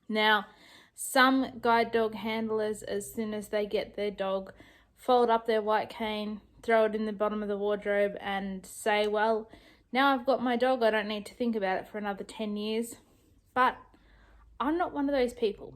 Now, some guide dog handlers, as soon as they get their dog, fold up their white cane, throw it in the bottom of the wardrobe and say, well, now I've got my dog, I don't need to think about it for another 10 years. But I'm not one of those people.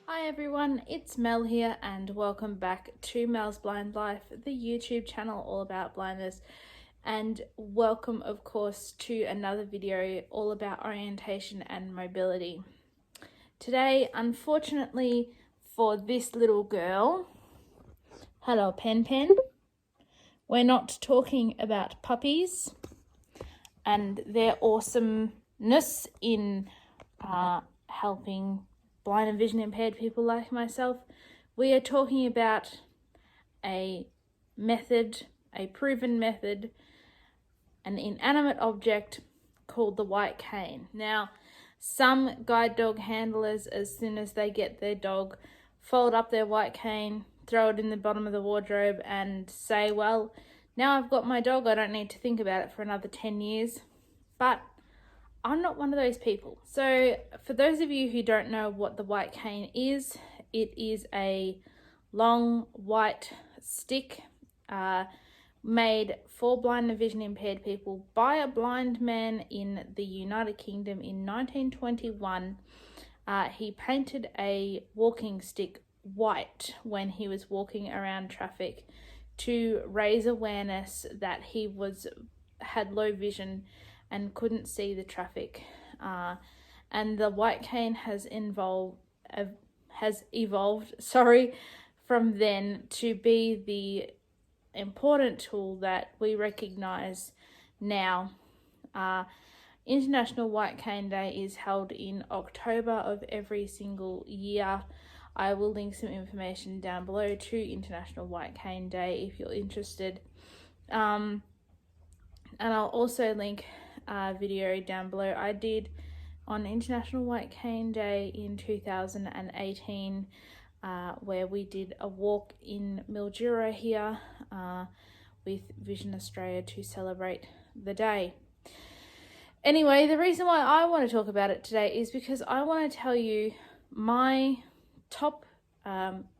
Hi everyone, it's Mel here and welcome back to Mel's Blind Life, the YouTube channel all about blindness, and welcome of course to another video all about orientation and mobility. Today, unfortunately for this little girl, hello Pen Pen, we're not talking about puppies and their awesomeness in helping blind and vision impaired people like myself. We are talking about a method, a proven method, an inanimate object called the white cane. Now, some guide dog handlers, as soon as they get their dog, fold up their white cane, throw it in the bottom of the wardrobe and say, well, now I've got my dog, I don't need to think about it for another 10 years. But I'm not one of those people. So for those of you who don't know what the white cane is, it is a long white stick made for blind and vision impaired people by a blind man in the United Kingdom in 1921. He painted a walking stick white when he was walking around traffic to raise awareness that he had low vision and couldn't see the traffic. And the white cane has evolved from then to be the important tool that we recognize now. International White Cane Day is held in October of every single year. I will link some information down below to International White Cane Day if you're interested. And I'll also link a video down below I did on International White Cane Day in 2018 where we did a walk in Mildura here with Vision Australia to celebrate the day. Anyway, the reason why I want to talk about it today is because I want to tell you my top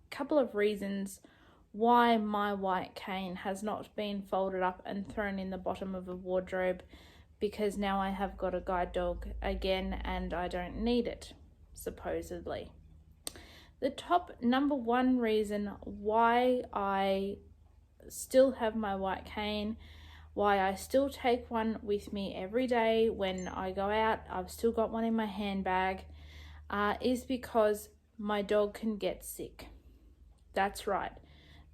couple of reasons why my white cane has not been folded up and thrown in the bottom of a wardrobe, because now I have got a guide dog again and I don't need it, supposedly. The top number one reason why I still have my white cane, why I still take one with me every day when I go out, I've still got one in my handbag, is because my dog can get sick. That's right.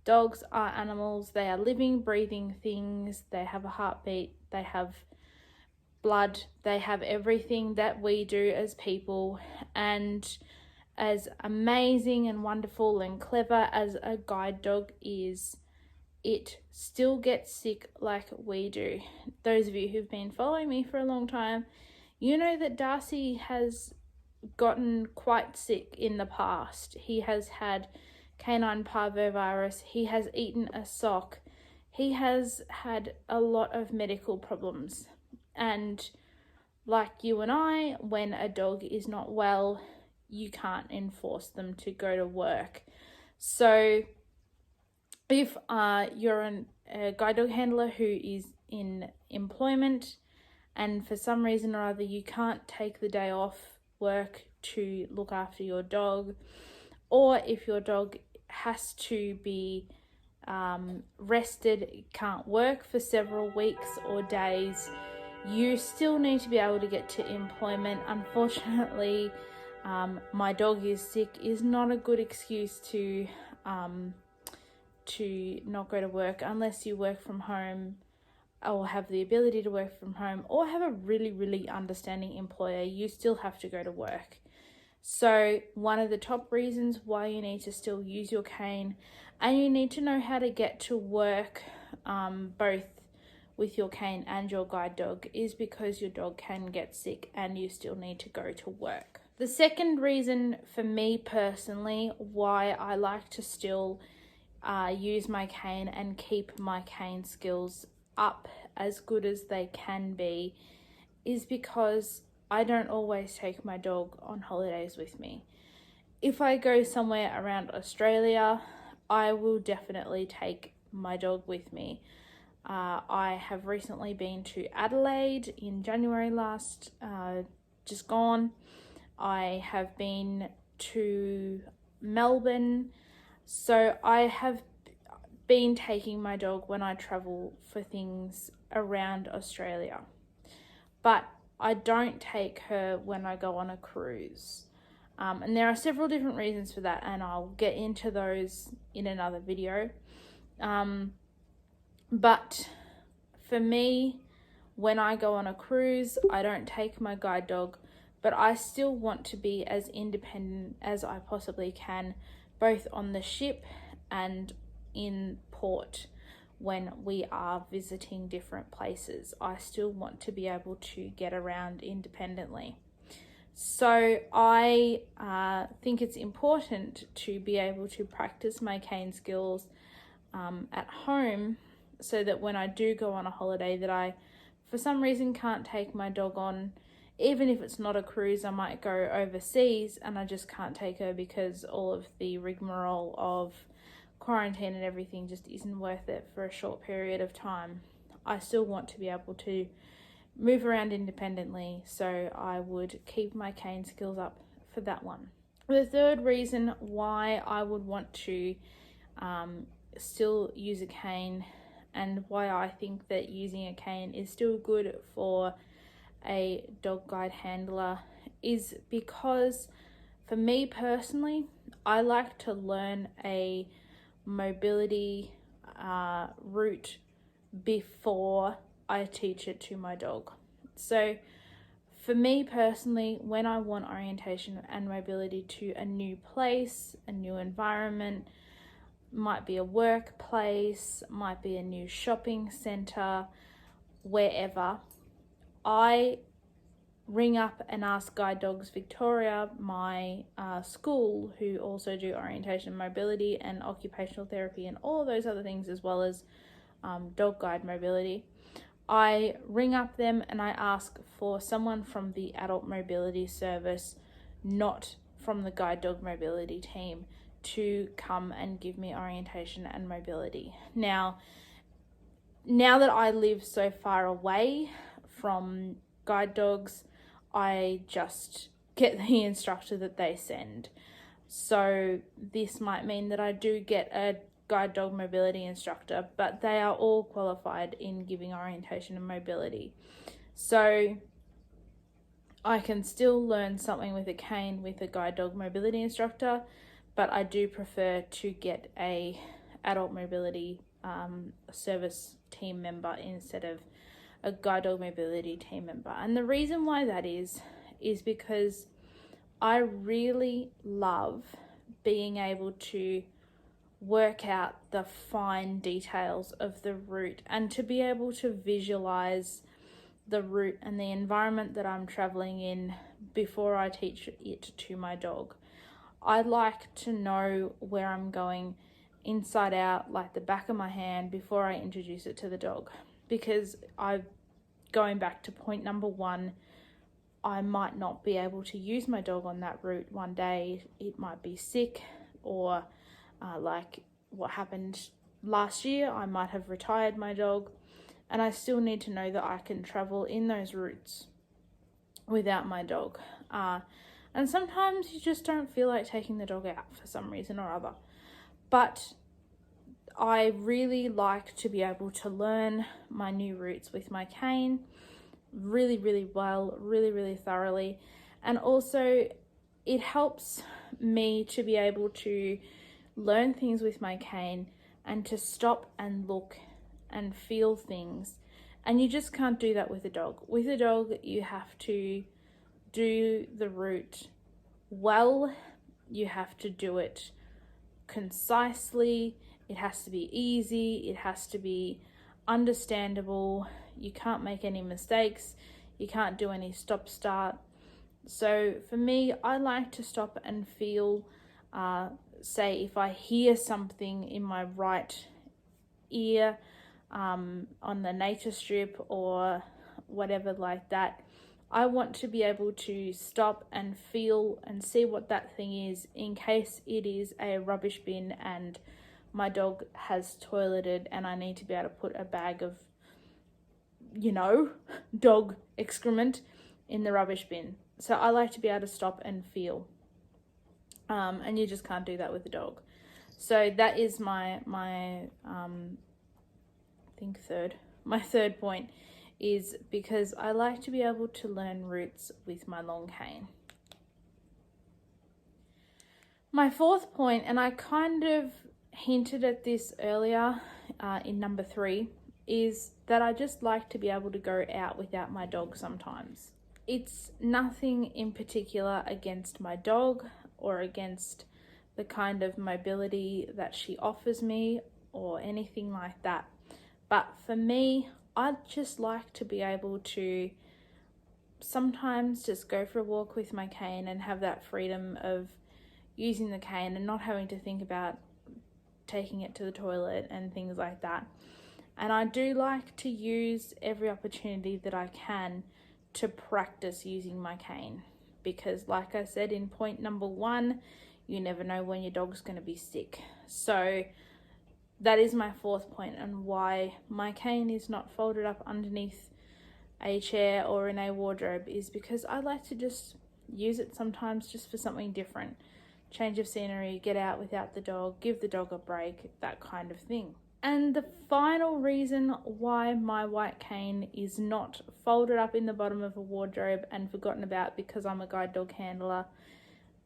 Dogs are animals. They are living, breathing things. They have a heartbeat. They have blood. They have everything that we do as people. And as amazing and wonderful and clever as a guide dog is, it still gets sick like we do. Those of you who've been following me for a long time, you know that Darcy has gotten quite sick in the past. He has had canine parvovirus, he has eaten a sock, he has had a lot of medical problems. And like you and I, when a dog is not well, you can't enforce them to go to work. So if you're a guide dog handler who is in employment and for some reason or other you can't take the day off work to look after your dog, or if your dog has to be rested, can't work for several weeks or days, you still need to be able to get to employment. Unfortunately, my dog is sick is not a good excuse to not go to work unless you work from home or have the ability to work from home or have a really, really understanding employer. You still have to go to work. So one of the top reasons why you need to still use your cane, and you need to know how to get to work both with your cane and your guide dog, is because your dog can get sick and you still need to go to work. The second reason for me personally why I like to still use my cane and keep my cane skills up as good as they can be is because I don't always take my dog on holidays with me. If I go somewhere around Australia, I will definitely take my dog with me. I have recently been to Adelaide in January just gone. I have been to Melbourne. So I have been taking my dog when I travel for things around Australia. But I don't take her when I go on a cruise. And there are several different reasons for that, and I'll get into those in another video. But for me, when I go on a cruise, I don't take my guide dog, but I still want to be as independent as I possibly can, both on the ship and in port when we are visiting different places. I still want to be able to get around independently. So I think it's important to be able to practice my cane skills at home, so that when I do go on a holiday that I, for some reason, can't take my dog on, even if it's not a cruise, I might go overseas and I just can't take her because all of the rigmarole of quarantine and everything just isn't worth it for a short period of time. I still want to be able to move around independently, so I would keep my cane skills up for that one. The third reason why I would want to still use a cane, and why I think that using a cane is still good for a dog guide handler, is because for me personally, I like to learn a mobility route before I teach it to my dog. So for me personally, when I want orientation and mobility to a new place, a new environment, might be a workplace, might be a new shopping centre, wherever, I ring up and ask Guide Dogs Victoria, my school, who also do orientation, mobility and occupational therapy and all those other things, as well as dog guide mobility. I ring up them and I ask for someone from the adult mobility service, not from the guide dog mobility team, to come and give me orientation and mobility. Now that I live so far away from guide dogs, I just get the instructor that they send. So this might mean that I do get a guide dog mobility instructor, but they are all qualified in giving orientation and mobility. So I can still learn something with a cane with a guide dog mobility instructor, but I do prefer to get a adult mobility service team member instead of a guide dog mobility team member. And the reason why that is because I really love being able to work out the fine details of the route and to be able to visualize the route and the environment that I'm traveling in before I teach it to my dog. I like to know where I'm going inside out, like the back of my hand, before I introduce it to the dog. Because going back to point number one, I might not be able to use my dog on that route one day. It might be sick, or like what happened last year, I might have retired my dog, and I still need to know that I can travel in those routes without my dog. And sometimes you just don't feel like taking the dog out for some reason or other. But I really like to be able to learn my new routes with my cane really, really well, really, really thoroughly. And also it helps me to be able to learn things with my cane and to stop and look and feel things. And you just can't do that with a dog. With a dog, you have to do the route well. You have to do it concisely. It has to be easy. It has to be understandable. You can't make any mistakes. You can't do any stop start. So for me, I like to stop and feel, say if I hear something in my right ear, on the nature strip or whatever like that, I want to be able to stop and feel and see what that thing is, in case it is a rubbish bin and my dog has toileted and I need to be able to put a bag of, dog excrement in the rubbish bin. So I like to be able to stop and feel. And you just can't do that with a dog. So that is my third point, is because I like to be able to learn routes with my long cane. My fourth point, and I kind of hinted at this earlier in number 3, is that I just like to be able to go out without my dog sometimes. It's nothing in particular against my dog or against the kind of mobility that she offers me or anything like that. But for me, I just like to be able to sometimes just go for a walk with my cane and have that freedom of using the cane and not having to think about taking it to the toilet and things like that. And I do like to use every opportunity that I can to practice using my cane, because like I said in point number 1, you never know when your dog's going to be sick. So that is my fourth point, and why my cane is not folded up underneath a chair or in a wardrobe is because I like to just use it sometimes just for something different. Change of scenery, get out without the dog, give the dog a break, that kind of thing. And the final reason why my white cane is not folded up in the bottom of a wardrobe and forgotten about because I'm a guide dog handler,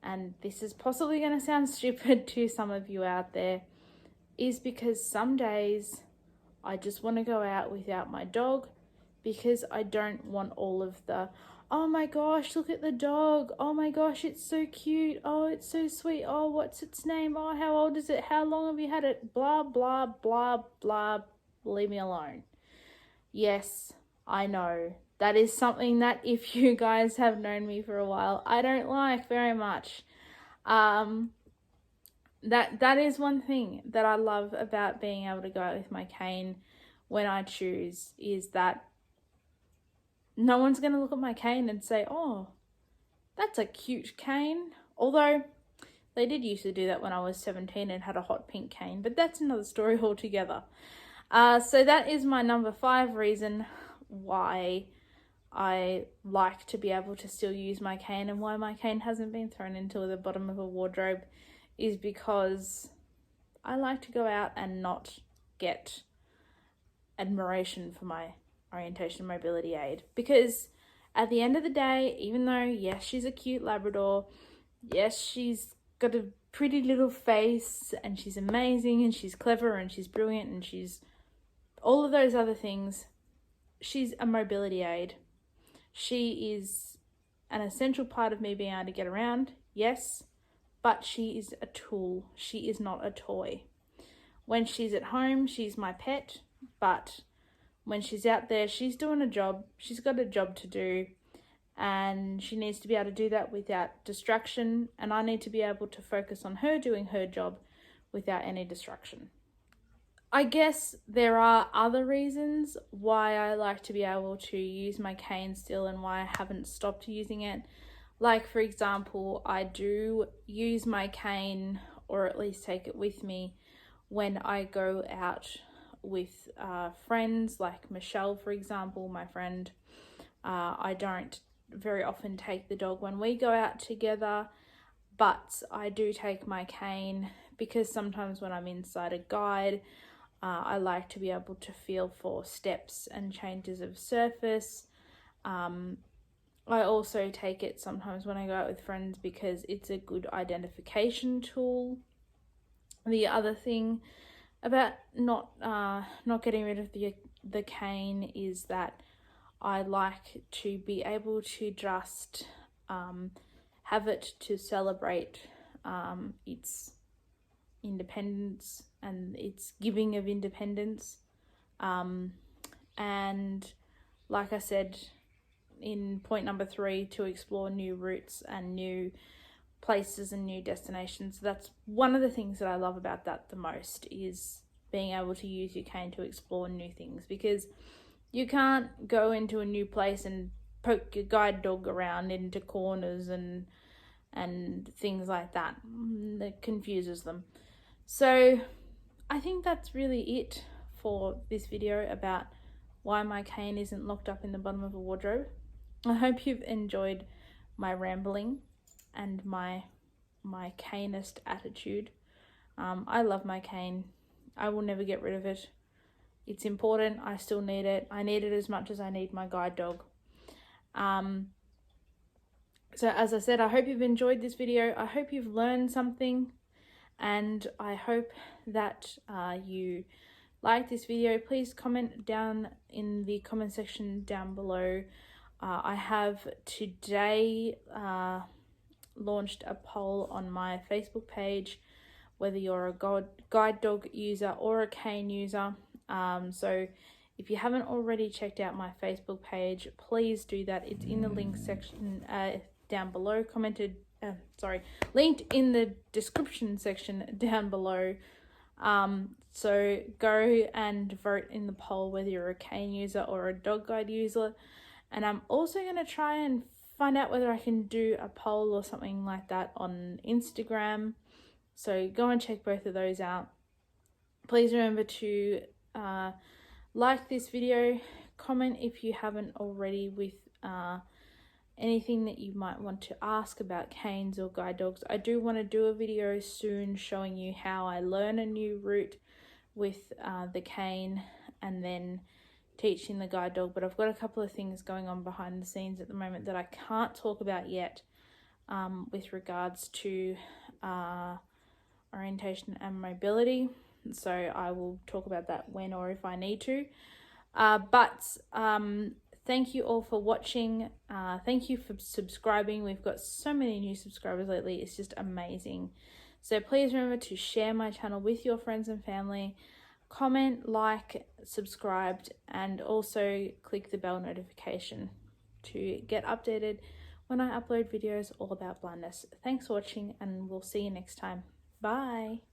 and this is possibly going to sound stupid to some of you out there, is because some days I just want to go out without my dog, because I don't want all of the, oh my gosh, look at the dog, oh my gosh, it's so cute, oh it's so sweet, oh what's its name, oh how old is it, how long have you had it, blah blah blah blah, leave me alone. Yes, I know that is something that, if you guys have known me for a while, I don't like very much. That is one thing that I love about being able to go out with my cane when I choose, is that no one's going to look at my cane and say, oh, that's a cute cane. Although they did used to do that when I was 17 and had a hot pink cane, but that's another story altogether. So that is my number 5 reason why I like to be able to still use my cane, and why my cane hasn't been thrown into the bottom of a wardrobe, is because I like to go out and not get admiration for my orientation and mobility aid. Because at the end of the day, even though yes, she's a cute Labrador, yes, she's got a pretty little face and she's amazing and she's clever and she's brilliant and she's all of those other things, she's a mobility aid. She is an essential part of me being able to get around, yes, but she is a tool. She is not a toy. When she's at home, she's my pet, but when she's out there, she's doing a job. She's got a job to do, and she needs to be able to do that without distraction, and I need to be able to focus on her doing her job without any distraction. I guess there are other reasons why I like to be able to use my cane still and why I haven't stopped using it. Like, for example, I do use my cane, or at least take it with me, when I go out with friends, like Michelle, for example, my friend. I don't very often take the dog when we go out together, but I do take my cane because sometimes when I'm inside a guide, I like to be able to feel for steps and changes of surface. I also take it sometimes when I go out with friends because it's a good identification tool. The other thing about not getting rid of the cane is that I like to be able to just have it to celebrate its independence and its giving of independence. And like I said in point number 3, to explore new routes and new places and new destinations. That's one of the things that I love about that the most, is being able to use your cane to explore new things, because you can't go into a new place and poke your guide dog around into corners and things like that. That confuses them. So I think that's really it for this video about why my cane isn't locked up in the bottom of a wardrobe. I hope you've enjoyed my rambling and my caneist attitude. I love my cane. I will never get rid of it. It's important. I still need it. I need it as much as I need my guide dog. So as I said, I hope you've enjoyed this video. I hope you've learned something, and I hope that you like this video. Please comment down in the comment section down below. I have today launched a poll on my Facebook page, whether you're a guide dog user or a cane user. So if you haven't already checked out my Facebook page, please do that. It's in the link section down below, linked in the description section down below. So go and vote in the poll whether you're a cane user or a dog guide user. And I'm also going to try and find out whether I can do a poll or something like that on Instagram. So go and check both of those out. Please remember to like this video, comment if you haven't already with anything that you might want to ask about canes or guide dogs. I do want to do a video soon showing you how I learn a new route with the cane and then teaching the guide dog, but I've got a couple of things going on behind the scenes at the moment that I can't talk about yet with regards to orientation and mobility. So I will talk about that when or if I need to. Thank you all for watching. Thank you for subscribing. We've got so many new subscribers lately. It's just amazing. So please remember to share my channel with your friends and family. Comment, like, subscribe, and also click the bell notification to get updated when I upload videos all about blindness. Thanks for watching, and we'll see you next time. Bye.